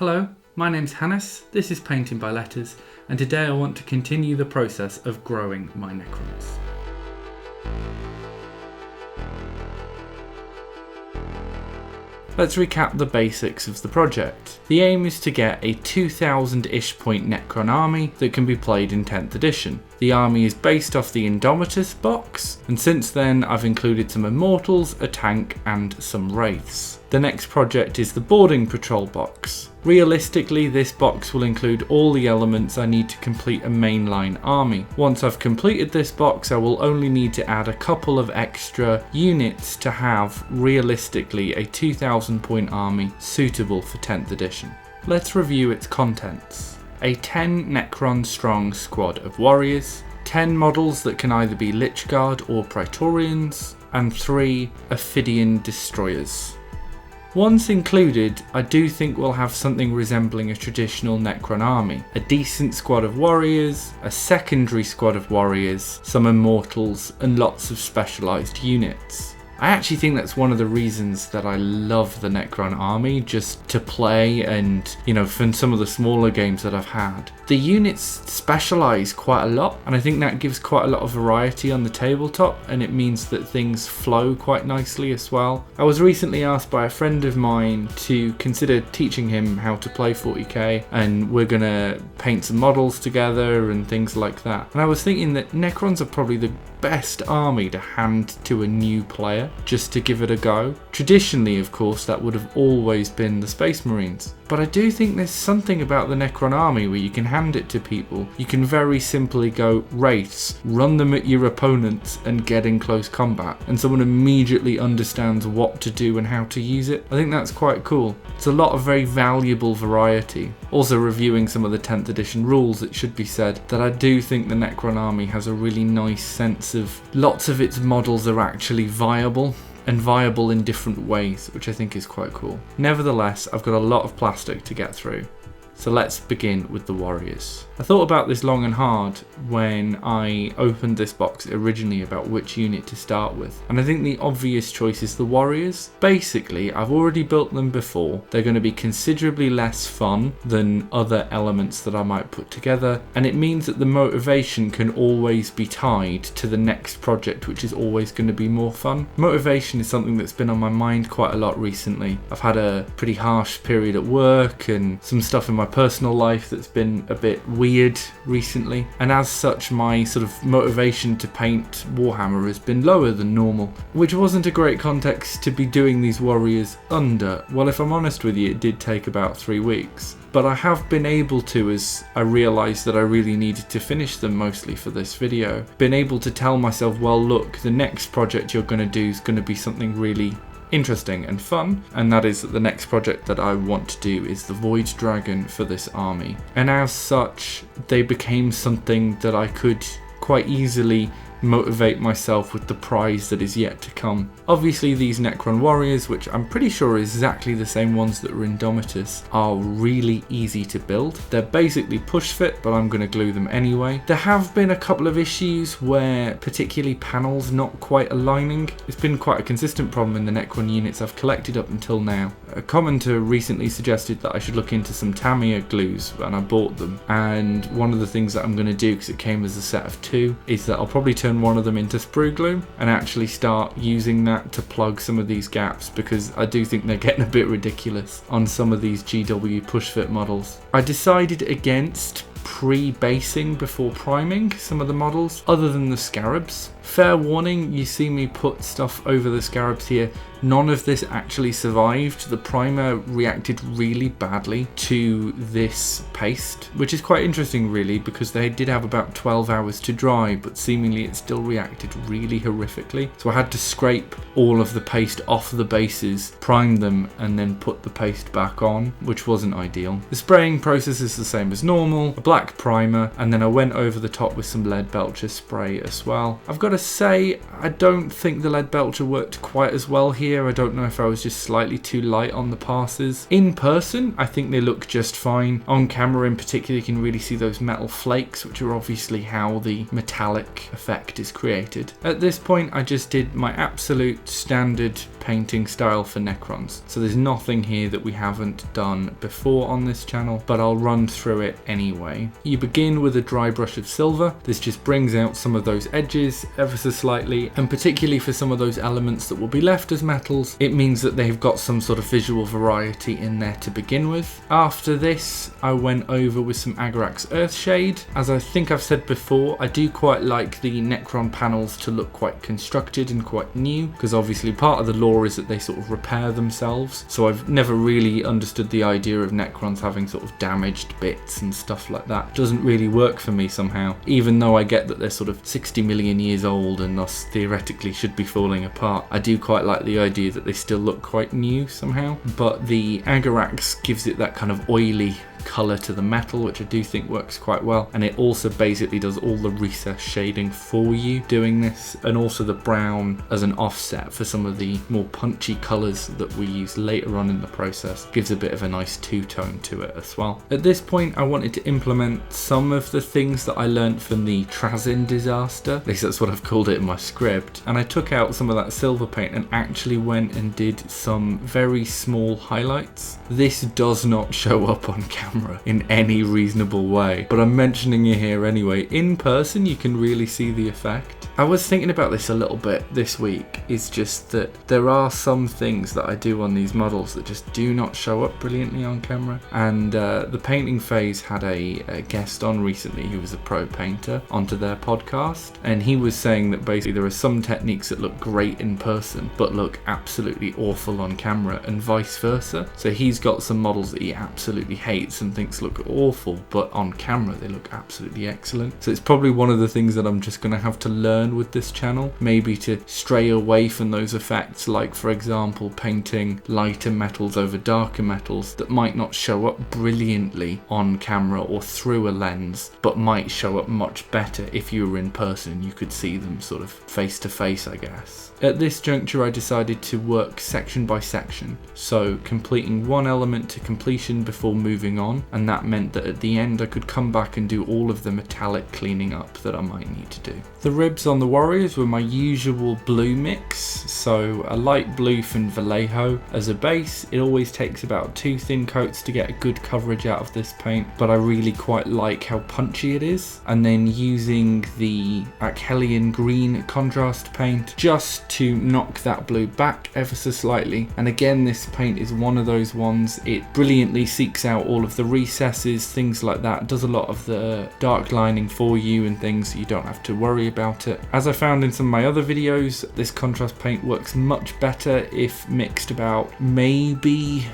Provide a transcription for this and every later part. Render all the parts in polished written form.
Hello, my name's Hannes, this is Painting by Letters, and today I want to continue the process of growing my Necrons. Let's recap the basics of the project. The aim is to get a 2000-ish point Necron army that can be played in 10th edition. The army is based off the Indomitus box, and since then I've included some Immortals, a tank, and some Wraiths. The next project is the Boarding Patrol box. Realistically, this box will include all the elements I need to complete a mainline army. Once I've completed this box, I will only need to add a couple of extra units to have, realistically, a 2000 point army suitable for 10th edition. Let's review its contents. A 10 Necron strong squad of warriors, 10 models that can either be Lich Guard or Praetorians, and 3 Ophidian destroyers. Once included, I do think we'll have something resembling a traditional Necron army. A decent squad of warriors, a secondary squad of warriors, some immortals, and lots of specialised units. I actually think that's one of the reasons that I love the Necron army, just to play and, from some of the smaller games that I've had. The units specialise quite a lot, and I think that gives quite a lot of variety on the tabletop, and it means that things flow quite nicely as well. I was recently asked by a friend of mine to consider teaching him how to play 40k, and we're gonna paint some models together and things like that. And I was thinking that Necrons are probably the best army to hand to a new player, just to give it a go. Traditionally, of course, that would have always been the Space Marines. But I do think there's something about the Necron army where you can hand it to people. You can very simply go Wraiths, run them at your opponents and get in close combat, and someone immediately understands what to do and how to use it. I think that's quite cool. It's a lot of very valuable variety. Also, reviewing some of the 10th edition rules, it should be said that I do think the Necron army has a really nice sense of lots of its models are actually viable, and viable in different ways, which I think is quite cool. Nevertheless, I've got a lot of plastic to get through. So let's begin with the warriors. I thought about this long and hard when I opened this box originally about which unit to start with, and I think the obvious choice is the warriors. Basically, I've already built them before. They're going to be considerably less fun than other elements that I might put together, and it means that the motivation can always be tied to the next project, which is always going to be more fun. Motivation is something that's been on my mind quite a lot recently. I've had a pretty harsh period at work and some stuff in my personal life that's been a bit weird recently, and as such my sort of motivation to paint Warhammer has been lower than normal, which wasn't a great context to be doing these warriors under. Well, if I'm honest with you, it did take about 3 weeks. But I have been able to, as I realised that I really needed to finish them mostly for this video, been able to tell myself, well look, the next project you're going to do is going to be something really interesting and fun, and that is that the next project that I want to do is the Void Dragon for this army. And as such, they became something that I could quite easily motivate myself with the prize that is yet to come. Obviously, these Necron warriors, which I'm pretty sure are exactly the same ones that were in Indomitus, are really easy to build. They're basically push fit, but I'm going to glue them anyway. There have been a couple of issues where particularly panels not quite aligning. It's been quite a consistent problem in the Necron units I've collected up until now. A commenter recently suggested that I should look into some Tamiya glues, and I bought them. And one of the things that I'm going to do, because it came as a set of 2, is that I'll probably turn one of them into sprue glue and actually start using that to plug some of these gaps, because I do think they're getting a bit ridiculous on some of these GW push fit models. I decided against pre-basing before priming some of the models other than the scarabs. Fair warning, you see me put stuff over the scarabs here. None of this actually survived. The primer reacted really badly to this paste, which is quite interesting really, because they did have about 12 hours to dry, but seemingly it still reacted really horrifically. So I had to scrape all of the paste off the bases, prime them, and then put the paste back on, which wasn't ideal. The spraying process is the same as normal, a black primer, and then I went over the top with some lead belcher spray as well. I've got gotta say, I don't think the lead belcher worked quite as well here. I don't know if I was just slightly too light on the passes. In person, I think they look just fine. On camera in particular, you can really see those metal flakes, which are obviously how the metallic effect is created. At this point, I just did my absolute standard painting style for Necrons. So there's nothing here that we haven't done before on this channel, but I'll run through it anyway. You begin with a dry brush of silver. This just brings out some of those edges ever so slightly, and particularly for some of those elements that will be left as metals, it means that they've got some sort of visual variety in there to begin with. After this, I went over with some Agarak's Earthshade. As I think I've said before, I do quite like the Necron panels to look quite constructed and quite new, because obviously part of the lore is that they sort of repair themselves. So I've never really understood the idea of Necrons having sort of damaged bits and stuff like that. It doesn't really work for me somehow, even though I get that they're sort of 60 million years old and thus theoretically should be falling apart. I do quite like the idea that they still look quite new somehow, but the Agarax gives it that kind of oily colour to the metal, which I do think works quite well, and it also basically does all the recess shading for you doing this, and also the brown as an offset for some of the more punchy colours that we use later on in the process. Gives a bit of a nice two-tone to it as well. At this point, I wanted to implement some of the things that I learned from the Trazyn disaster, at least that's what I've called it in my script, and I took out some of that silver paint and actually went and did some very small highlights. This does not show up on camera in any reasonable way, but I'm mentioning it here anyway. In person, you can really see the effect. I was thinking about this a little bit this week. It's just that there are some things that I do on these models that just do not show up brilliantly on camera, and the painting phase had a guest on recently who was a pro painter onto their podcast, and he was saying that basically there are some techniques that look great in person but look absolutely awful on camera, and vice versa. So he's got some models that he absolutely hates and thinks look awful, but on camera they look absolutely excellent. So it's probably one of the things that I'm just going to have to learn with this channel, maybe to stray away from those effects, like for example painting lighter metals over darker metals that might not show up brilliantly on camera or through a lens, but might show up much better if you were in person. You could see them sort of face to face, I guess. At this juncture, I decided to work section by section, so completing one element to completion before moving on, and that meant that at the end I could come back and do all of the metallic cleaning up that I might need to do. The ribs on the warriors were my usual blue mix, so a light blue from Vallejo as a base. It always takes about 2 thin coats to get a good coverage out of this paint, but I really quite like how punchy it is. And then using the Achelian green contrast paint just to knock that blue back ever so slightly. And again, this paint is one of those ones, it brilliantly seeks out all of the recesses, things like that, does a lot of the dark lining for you and things, so you don't have to worry about it. As I found in some of my other videos, this contrast paint works much better if mixed about maybe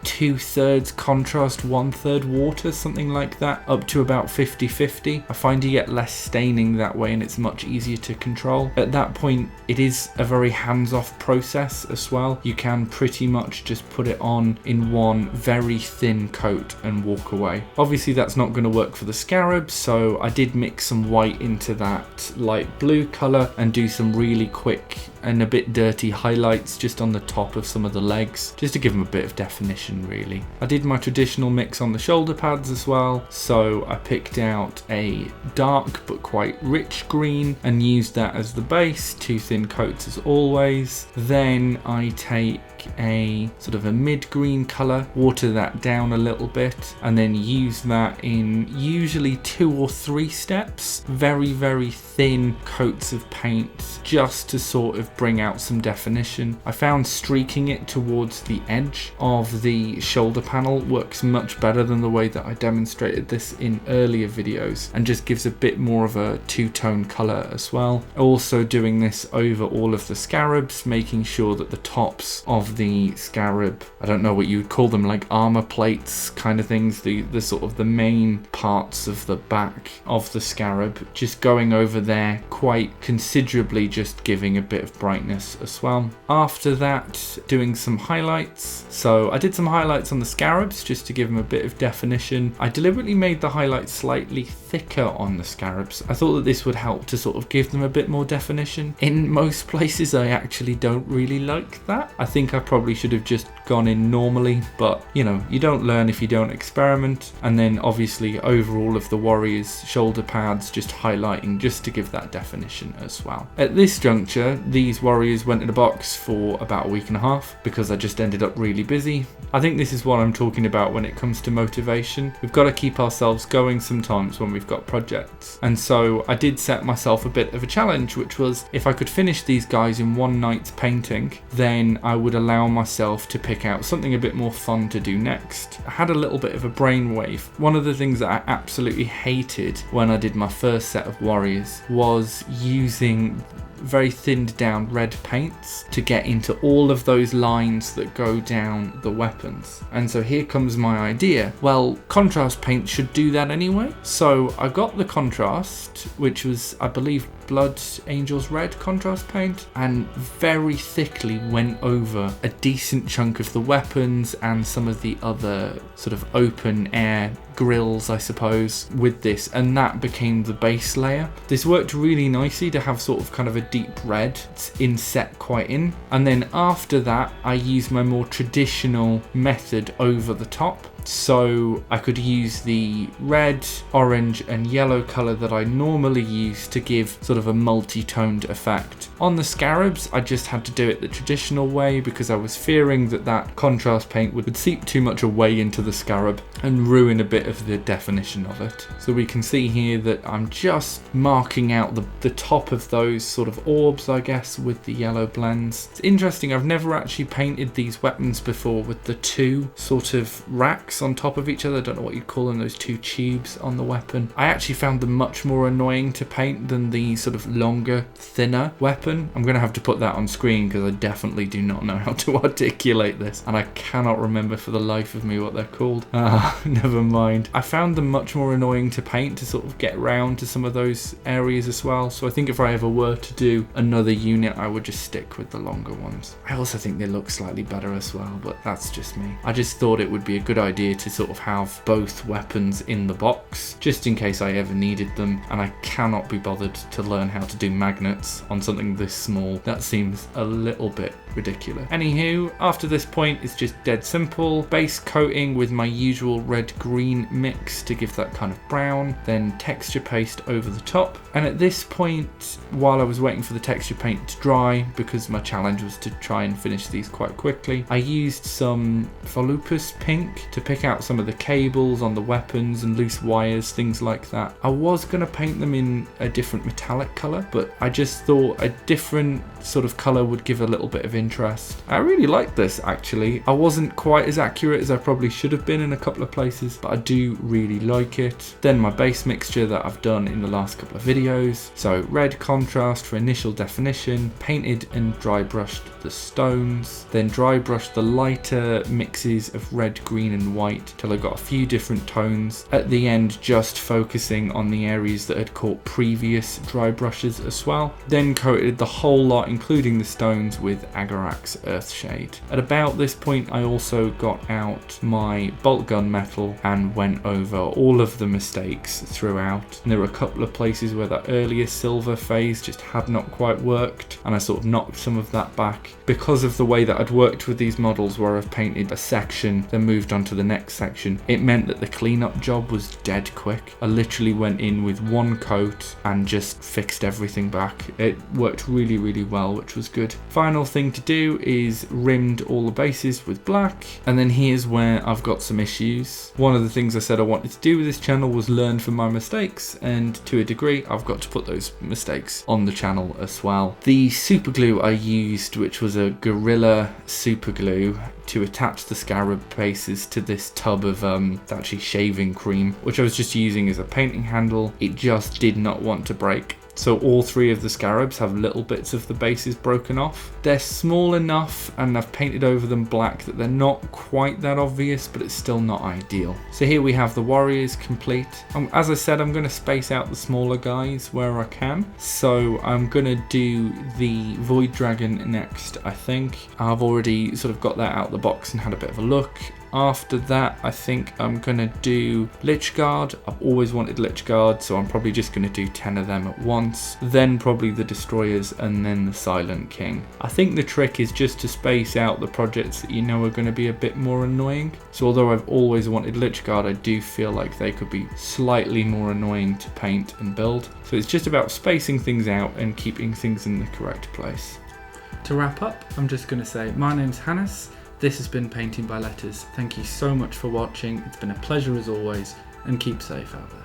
2/3 contrast, 1/3 water, something like that, up to about 50-50. I find you get less staining that way and it's much easier to control. At that point, it is a very hands-off process as well. You can pretty much just put it on in one very thin coat and walk away. Obviously that's not going to work for the scarabs, so I did mix some white into that light blue colour and do some really quick and a bit dirty highlights just on the top of some of the legs, just to give them a bit of definition really. I did my traditional mix on the shoulder pads as well, so I picked out a dark but quite rich green and used that as the base, 2 thin coats as always. Then I take a sort of a mid-green colour, water that down a little bit, and then use that in usually 2 or 3 steps, very thin coats of paint, just to sort of bring out some definition. I found streaking it towards the edge of the shoulder panel works much better than the way that I demonstrated this in earlier videos, and just gives a bit more of a two-tone colour as well. Also doing this over all of the scarabs, making sure that the tops of of the scarab, I don't know what you would call them, like armor plates kind of things, the sort of the main parts of the back of the scarab, just going over there quite considerably, just giving a bit of brightness as well. After that, doing some highlights. So I did some highlights on the scarabs just to give them a bit of definition. I deliberately made the highlights slightly thicker on the scarabs. I thought that this would help to sort of give them a bit more definition. In most places I actually don't really like that. I think I probably should have just gone in normally, but you know, you don't learn if you don't experiment. And then obviously over all of the warriors' shoulder pads, just highlighting just to give that definition as well. At this juncture, these warriors went in a box for about a week and a half because I just ended up really busy. I think this is what I'm talking about when it comes to motivation. We've got to keep ourselves going sometimes when we've got projects. And so I did set myself a bit of a challenge, which was if I could finish these guys in one night's painting, then I would allow myself to pick out something a bit more fun to do next. I had a little bit of a brainwave. One of the things that I absolutely hated when I did my first set of warriors was using very thinned down red paints to get into all of those lines that go down the weapons. And so here comes my idea. Well, contrast paint should do that anyway. So I got the contrast, which was, I believe, Blood Angels Red contrast paint, and very thickly went over a decent chunk of the weapons and some of the other sort of open air grills, I suppose, with this, and that became the base layer. This worked really nicely to have sort of kind of a deep red inset quite in, and then after that I used my more traditional method over the top. So I could use the red, orange and yellow colour that I normally use to give sort of a multi-toned effect. On the scarabs, I just had to do it the traditional way because I was fearing that that contrast paint would seep too much away into the scarab and ruin a bit of the definition of it. So we can see here that I'm just marking out the top of those sort of orbs, I guess, with the yellow blends. It's interesting, I've never actually painted these weapons before with the two sort of racks on top of each other. I don't know what you'd call them, those two tubes on the weapon. I actually found them much more annoying to paint than the sort of longer, thinner weapon. I'm going to have to put that on screen because I definitely do not know how to articulate this, and I cannot remember for the life of me what they're called. Never mind. I found them much more annoying to paint to sort of get round to some of those areas as well. So I think if I ever were to do another unit, I would just stick with the longer ones. I also think they look slightly better as well, but that's just me. I just thought it would be a good idea to sort of have both weapons in the box just in case I ever needed them, and I cannot be bothered to learn how to do magnets on something this small. That seems a little bit ridiculous. Anywho, after this point it's just dead simple. Base coating with my usual red-green mix to give that kind of brown, then texture paste over the top. And at this point, while I was waiting for the texture paint to dry, because my challenge was to try and finish these quite quickly, I used some Volupus pink to pick out some of the cables on the weapons and loose wires, things like that. I was going to paint them in a different metallic colour, but I just thought a different sort of colour would give a little bit of interest. I really like this actually. I wasn't quite as accurate as I probably should have been in a couple of places, but I do really like it. Then my base mixture that I've done in the last couple of videos. So red contrast for initial definition, painted and dry brushed the stones, then dry brushed the lighter mixes of red, green and white till I got a few different tones. At the end, just focusing on the areas that had caught previous dry brushes as well. Then coated the whole lot, including the stones, with Agarak's Earthshade. At about this point, I also got out my bolt gun metal and went over all of the mistakes throughout. And there were a couple of places where that earlier silver phase just had not quite worked, and I sort of knocked some of that back. Because of the way that I'd worked with these models, where I've painted a section, then moved on to the next section, it meant that the cleanup job was dead quick. I literally went in with one coat and just fixed everything back. It worked really, really well, which was good. Final thing to do is rimmed all the bases with black, and then here's where I've got some issues. One of the things I said I wanted to do with this channel was learn from my mistakes, and to a degree I've got to put those mistakes on the channel as well. The super glue I used, which was a Gorilla super glue, to attach the scarab bases to this tub of actually shaving cream, which I was just using as a painting handle. It just did not want to break. So all 3 of the scarabs have little bits of the bases broken off. They're small enough, and I've painted over them black, that they're not quite that obvious, but it's still not ideal. So here we have the warriors complete. As I said, I'm going to space out the smaller guys where I can. So I'm going to do the Void Dragon next, I think. I've already sort of got that out of the box and had a bit of a look. After that, I think I'm going to do Lich Guard. I've always wanted Lich Guard, so I'm probably just going to do 10 of them at once. Then probably the Destroyers, and then the Silent King. I think the trick is just to space out the projects that you know are going to be a bit more annoying. So although I've always wanted Lich Guard, I do feel like they could be slightly more annoying to paint and build. So it's just about spacing things out and keeping things in the correct place. To wrap up, I'm just going to say my name's Hannes. This has been Painting by Letters. Thank you so much for watching. It's been a pleasure as always, and keep safe out there.